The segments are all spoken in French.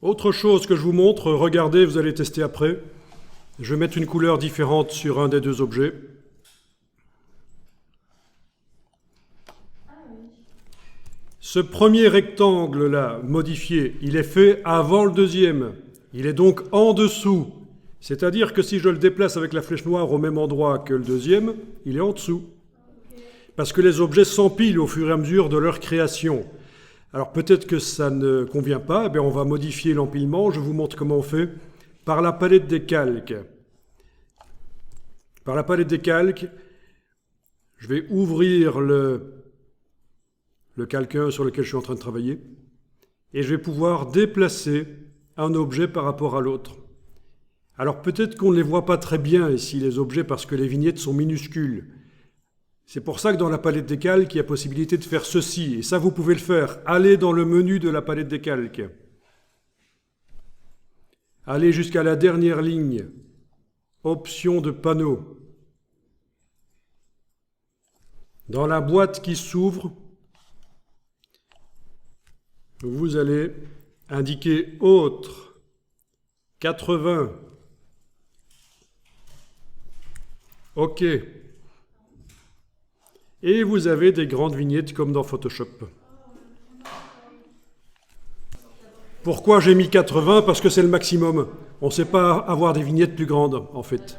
Autre chose que je vous montre, regardez, vous allez tester après. Je vais mettre une couleur différente sur un des deux objets. Ce premier rectangle-là, modifié, il est fait avant le deuxième. Il est donc en dessous. C'est-à-dire que si je le déplace avec la flèche noire au même endroit que le deuxième, il est en dessous. Parce que les objets s'empilent au fur et à mesure de leur création. Alors peut-être que ça ne convient pas, on va modifier l'empilement. Je vous montre comment on fait. Par la palette des calques. Par la palette des calques, je vais ouvrir le calque 1 sur lequel je suis en train de travailler, et je vais pouvoir déplacer un objet par rapport à l'autre. Alors peut-être qu'on ne les voit pas très bien ici, les objets, parce que les vignettes sont minuscules. C'est pour ça que dans la palette des calques, il y a possibilité de faire ceci, et ça vous pouvez le faire. Allez dans le menu de la palette des calques. Allez jusqu'à la dernière ligne. Option de panneau. Dans la boîte qui s'ouvre, vous allez indiquer Autre, 80, OK. Et vous avez des grandes vignettes comme dans Photoshop. Pourquoi j'ai mis 80? Parce que c'est le maximum. On ne sait pas avoir des vignettes plus grandes, en fait.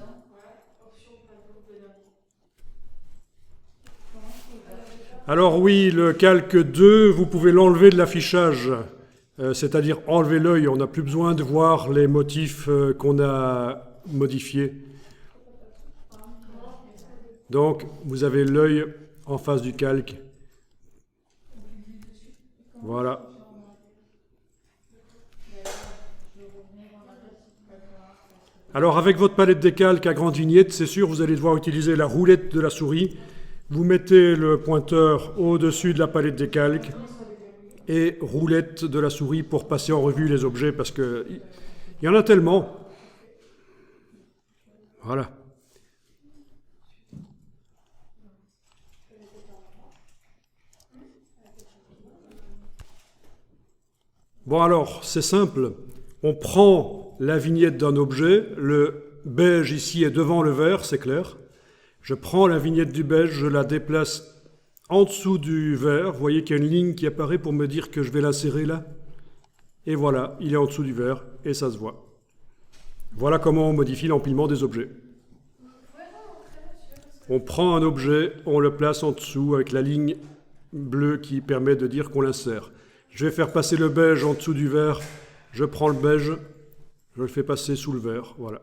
Alors oui, le calque 2, vous pouvez l'enlever de l'affichage, c'est-à-dire enlever l'œil. On n'a plus besoin de voir les motifs qu'on a modifiés. Donc, vous avez l'œil en face du calque. Voilà. Alors, avec votre palette des calques à grande vignette, c'est sûr, vous allez devoir utiliser la roulette de la souris. Vous mettez le pointeur au-dessus de la palette des calques et roulette de la souris pour passer en revue les objets, parce qu'il y en a tellement. Voilà. Bon alors, c'est simple. On prend la vignette d'un objet, le beige ici est devant le vert, c'est clair. Je prends la vignette du beige, je la déplace en dessous du vert. Vous voyez qu'il y a une ligne qui apparaît pour me dire que je vais l'insérer là. Et voilà, il est en dessous du vert et ça se voit. Voilà comment on modifie l'empilement des objets. On prend un objet, on le place en dessous avec la ligne bleue qui permet de dire qu'on l'insère. Je vais faire passer le beige en dessous du vert. Je prends le beige, je le fais passer sous le vert. Voilà.